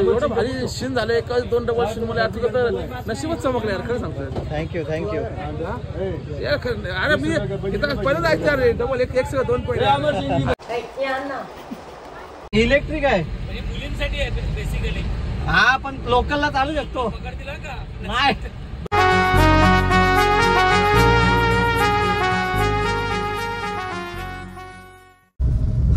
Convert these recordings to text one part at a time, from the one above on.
एवढं भारी शीन झालं. एका 2 डबल शीन मध्ये आता तर नशीबच चमकले यार, खरं सांगतोय. थँक्यू अरे मी पहिलं जायचं अरे डबल एक 2 पॉईंट. इलेक्ट्रिक आहे मुलींसाठी आहे बेसिकली. हा पण लोकलला चालू शकतो नाही.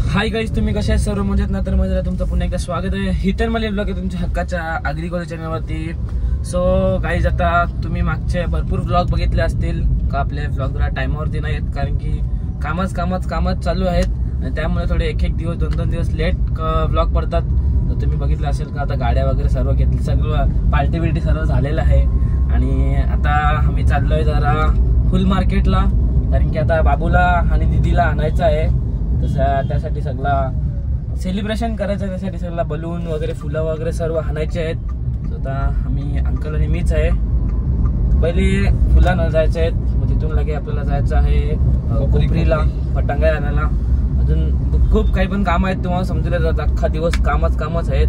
हाय गाईज, तुम्ही कशा आहे सर्व मजेत ना? तर मजेत तुमचं पुन्हा एकदा स्वागत आहे हिटन मले ब्लॉग आहे तुमच्या हक्काच्या आगरी कॉलेज चॅनलवरती. सो गाईज, आता तुम्ही मागचे भरपूर व्लॉग बघितले असतील का आपल्या व्लॉगला टाइमावरती नाही येत, कारण की कामच चालू आहेत आणि त्यामुळे थोडे एक दिवस 2 दिवस लेट व्लॉग पडतात. तर तुम्ही बघितलं असेल का आता गाड्या वगैरे सर्व घेतली, सगळं पार्टी बिर्टी सर्व झालेलं आहे. आणि आता आम्ही चाललोय जरा फुल मार्केटला, कारण की आता बाबूला आणि दीदीला आणायचं आहे. तसं त्यासाठी सगळा सेलिब्रेशन करायचं, त्यासाठी सगळा बलून वगैरे फुलं वगैरे सर्व आणायचे आहेत. आता आम्ही अंकल आणि मीच आहे. पहिले फुलांना जायचं आहेत, मग तिथून लगे आपल्याला जायचं आहे कोपरीला पटांगा आणायला. अजून खूप काही पण काम आहेत, तुम्हाला समजले जात. अख्खा दिवस कामच आहेत.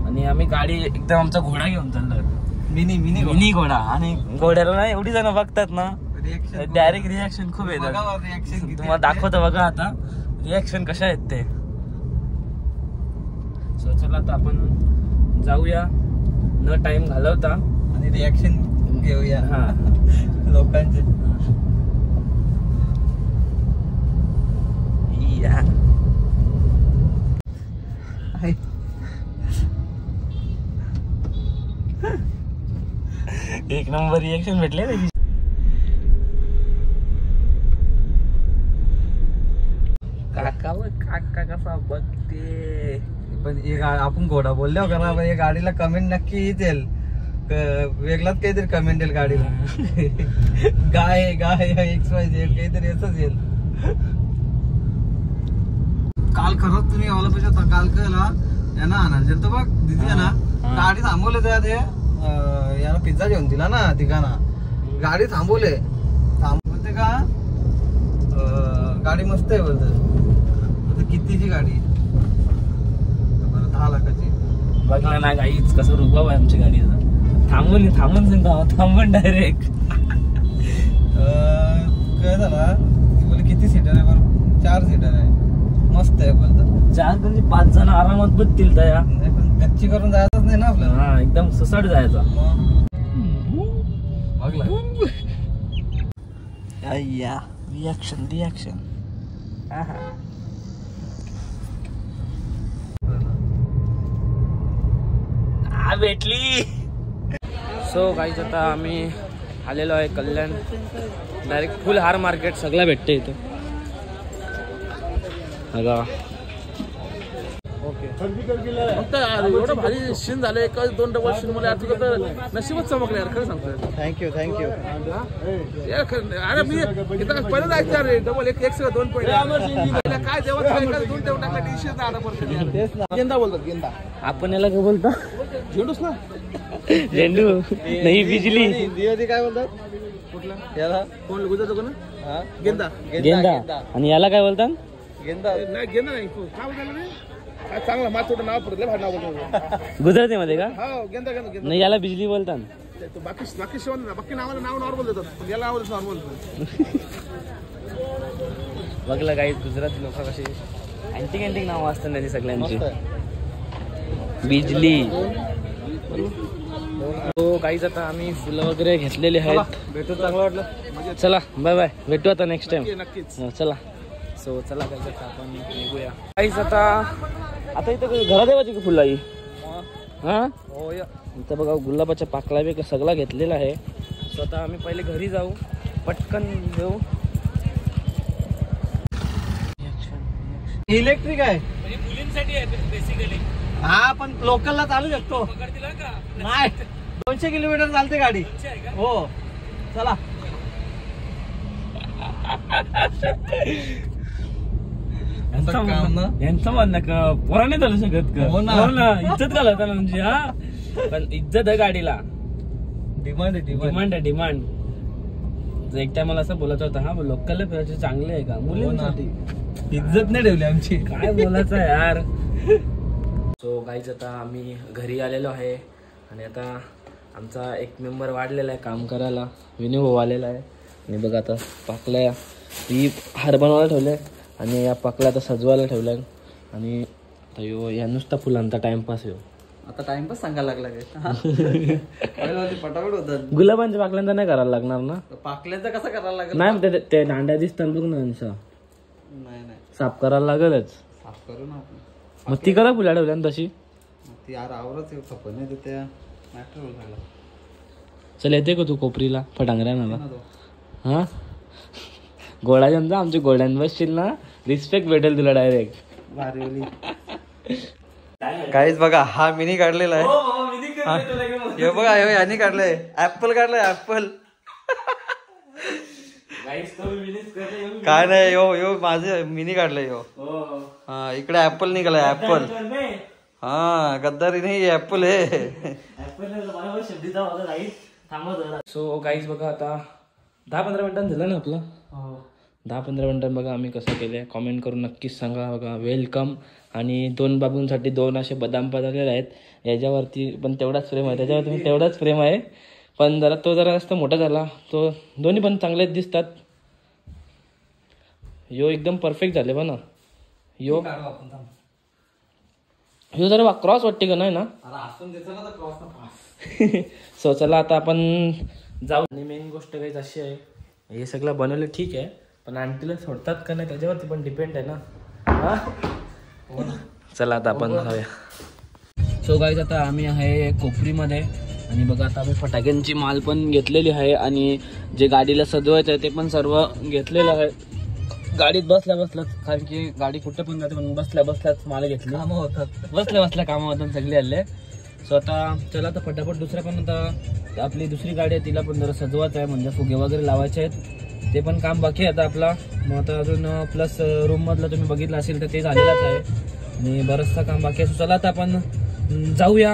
आणि आम्ही गाडी एकदम आमचा घोडा घेऊन चाललोय, मिनी घोडा. आणि घोड्याला ना एवढी जण बघतात ना, डायरेक्ट रिॲक्शन खूप येतात. तुम्हाला दाखवतो बघा आता रिॲक्शन कशा आहेत ते. सो चला आता आपण जाऊया न टाइम घालवता आणि रिॲक्शन घेऊया लोकांचे. एक नंबर रिॲक्शन भेटले ना. काका कसा बघते. पण आपण घोडा बोललो का ना, या गाडीला कमेंट नक्की येईल, वेगळाच काहीतरी कमेंट येईल गाडीला. गाय XYZ काहीतरी येतच येईल. काल खरंच तुम्ही आला पाहिजे होता. काल कळला यांना आणायला गेलतो बघ दिदी ना, गाडी थांबवले त्या ते याला पिझ्झा घेऊन दिला ना तिघांना. गाडी थांबवले बोलते का गाडी मस्त आहे बोलते. कितीची गाडी? 10 लाखाची. बघला ना गाईच कसं रुबाब आहे आमची गाडी. थांबून डायरेक्ट काय झाला बोले किती सीटर आहे बरं? 4 सीटर आहे. मस्त आहे बोलत. 4 म्हणजे 5 जण आरामात बसतील त्या. पण कच्ची करून जायचंच नाही ना आपल्याला. हा, एकदम सुसाट जायचा. बघला रिॲक्शन भेटली. सो गाईज, आता आम्ही आलेलो आहे कल्याण. डायरेक्ट फुल हार मार्केट सगळं भेटते इथं. एवढं भारी शीन झालं. एका 2 डबल शीन मध्ये आता तर नशीबच चमकले यार, खरं सांगतोय. थँक्यू अरे मी पहिलं जायचं अरे डबल एक 2 पॉईंट. काय गेंदा बोलतात, गेंदा. आपण याला काय बोलतो? झेंडूच ना. झेंडू नाही, बिजली. काय बोलतात कुठला याला? कोण गुजरात ना? गेंदा. आणि याला काय बोलतात? गेंदा नाही, गेंदा नाही. काय बोलतात? चांगला माझं नाव पडलं, भारी नाव बोलतो. गुजराती मध्ये का? हो, गेंदा. नाही, याला बिजली बोलतात. बाकी शिवाय बाकी नावाला नाव नॉर्मल देतात, याला नाव नॉर्मल. बघला काही गुजराती लोक कशी अँटिक नाव असतात त्यांची सगळ्यांची. बिजली. हो काहीच, आता आम्ही फुलं वगैरे घेतलेले आहेत. भेटून चांगलं वाटलं. चला बाय. भेटू आता नेक्स्ट टाइम. नक्कीच. चला. सो चला काय आपण निघूया. काहीच आता इथं घरात येवायची फुलं आई. हा, इथं बघा गुलाबाच्या पाकळ्या बी सगळा घेतलेला आहे. सो आता आम्ही पहिले घरी जाऊ, पटकन घेऊ. इलेक्ट्रिक आहे म्हणजे मुलींसाठी आहे बेसिकली. हा पण लोकलला चालू शकतो नाही. 200 किलोमीटर चालते गाडी. हो चला. यांचं म्हणणं का पोराने चालू शकत का? हो ना, इज्जत घालत ना म्हणजे. हा पण इज्जत आहे गाडीला. डिमांड. एक टायमाला असं बोलायचं होतं, हा लोकल फिरायचे चांगले आहे का, मुलींसाठी इज्जत नाही ठेवली आमची. काय बोलायचं यार. सो गाईज आता आम्ही घरी आलेलो आहे आणि आता आमचा एक मेंबर वाढलेला आहे काम करायला, विनू भाऊ आलेला आहे. आणि बघा आता पाकल्या ही हार बनवायला ठेवले आणि या पाकल्या आता सजवायला ठेवल्या. आणि आता यो या नुसता फुलांचा टाइमपास. यो आता टाइमपास सांगायला लागला काय पटापट होतात. गुलाबांच्या पाकल्यांचा नाही करायला लागणार ना. पाकल्याचा कसा करायला लागेल. नाही ते दांड्या दिसतात बघ ना, नाही साफ करायला लागेलच. साफ करू ना आपण. मग ती करा फुल्या ठेवल्या तशी. ती यार आवरच खपन नाही त्या मॅटर झाला. चल येते का तू कोपरीला फटांगऱ्याला. हा गोळ्यांचा आमच्या गोळ्यां बसशील ना, रिस्पेक्ट भेटेल तुला डायरेक्ट. काहीच बघा हा मिनी काढलेला आहे. हे बघा याने काढलंय ऍपल काढलंय ऍपल. काय नाही यो माझे मिनी काढलंय यो. हा इकडे ऍपल निघालाय ऍपल. हा गद्दारी नाही ऍपल आहे. सो गाईज बघा आता 10-15 मिनिटांनी झालं ना आपलं. 10-15 मिनिटांनी बघा आम्ही कसं केलंय कॉमेंट करून नक्कीच सांगा. बघा वेलकम. आणि 2 बाबूंसाठी 2 असे बदाम पदार्थ आहेत. याच्यावरती पण तेवढाच फ्रेम आहे, त्याच्यावरती पण तेवढाच फ्रेम आहे, पण तो जरा जास्त मोठा झाला. तो दोन्ही पण चांगलेच दिसतात. यो एकदम परफेक्ट झाले बघ ना. यो जरा क्रॉस वाटते का नाही ना. सो चला आता आपण जाऊ. आणि मेन गोष्ट काही अशी आहे, हे सगळं बनवलं ठीक आहे, पण आंटीला सोडतात का नाही त्याच्यावरती पण डिपेंड आहे ना. चला आता आपण जाऊया. सो गाईज आता आम्ही आहे कोपरीमध्ये आणि बघा आता आम्ही फटाक्यांची माल पण घेतलेली आहे आणि जे गाडीला सजवायचं आहे ते पण सर्व घेतलेलं आहे. गाडीत बसल्याच, कारण की गाडी कुठे पण जाते, पण बसल्याच माल घेतली. कामं होतात, बसल्या कामं होतात सगळे आले. सो आता चला आता फटाफट दुसऱ्या पण आता आपली दुसरी गाडी आहे तिला पण जरा सजवायचं आहे, म्हणजे फुगे वगैरे लावायचे आहेत, ते पण काम बाकी आहे आता आपला. मग आता अजून प्लस रूममधलं तुम्ही बघितलं असेल तर ते झालेलंच आहे आणि बरंचसं काम बाकी आहे. चला आता आपण जाऊया.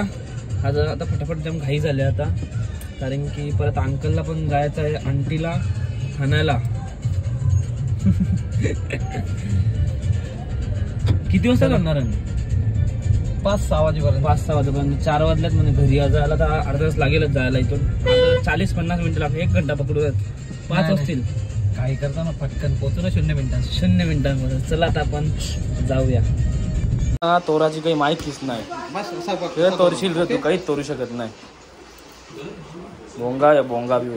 आता फटाफट जाम घाई झाले आता, कारण की परत अंकलला पण जायचं आहे आंटीला खाण्याला. किती वाजता करणार आहे? 5-6 वाजेपर्यंत. 5-6 वाजेपर्यंत. 4 वाजल्यात म्हणजे घरी जायला तर अर्धा तास लागेलच जायला. इथून 40-50 मिनिटं लागतील, 1 घंटा पकडूयात. 5 वाजतील. काही करताना पटकन पोहोचू ना 0 मिनिटांमध्ये. चला आता आपण जाऊया. तोराची काही माहितीच नाही. तोरशील रे तू, काहीच तोरू शकत नाही. भोंगा बी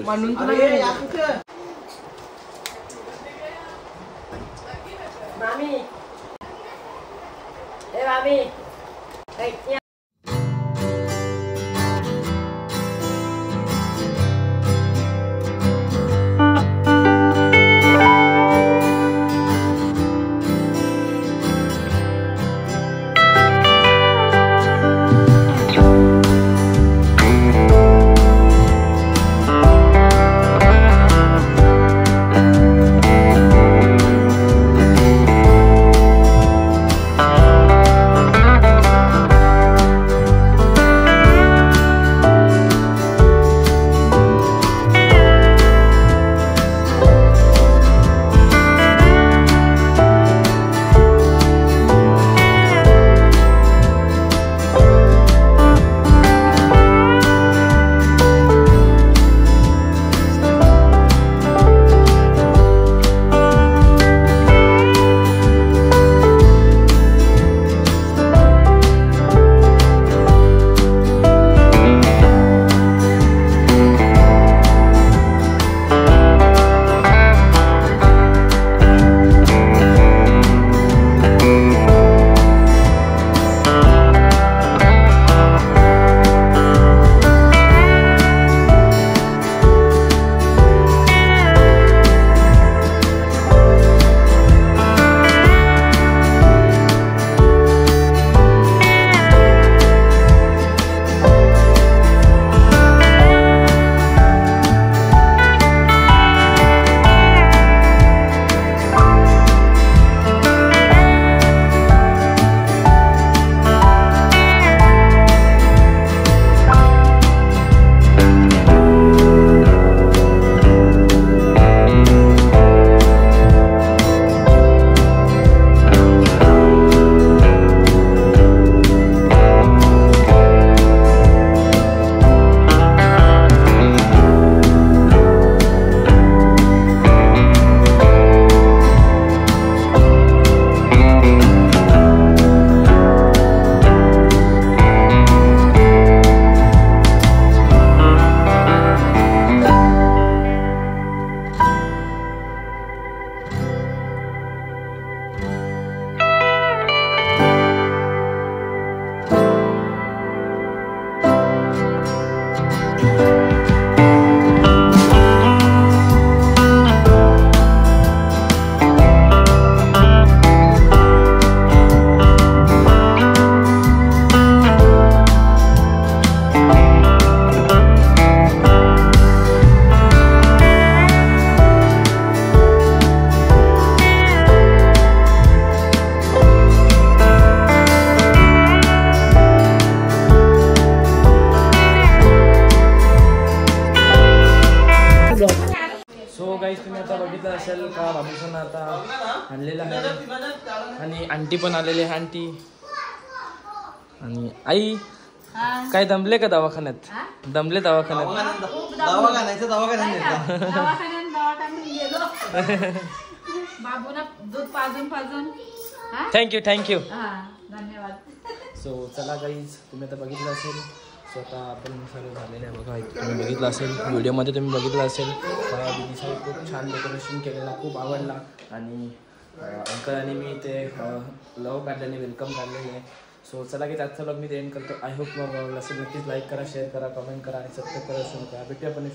आणलेला आहे आणि आंटी पण आलेली आहे आंटी आणि आई काय दमले का दवाखान्यात दमले दवाखान्यात थँक्यू सो चला गाईज तुम्ही आता बघितलं असेल स्वतः आपण सर्व झालेलं आहे बघा तुम्ही बघितलं असेल व्हिडिओमध्ये तुम्ही बघितलं असेल मला दिदीसाठी खूप छान डेकोरेशन केलेला खूप आवडला आणि अंकल आणि मी ते लव काढल्याने वेलकम काढलेले आहे सो चला की आजचा ब्लॉग मी ते एंड करतो आय होप मग असेल नक्कीच लाईक करा शेअर करा कमेंट करा आणि सबस्क्राईब करा भेटूया पण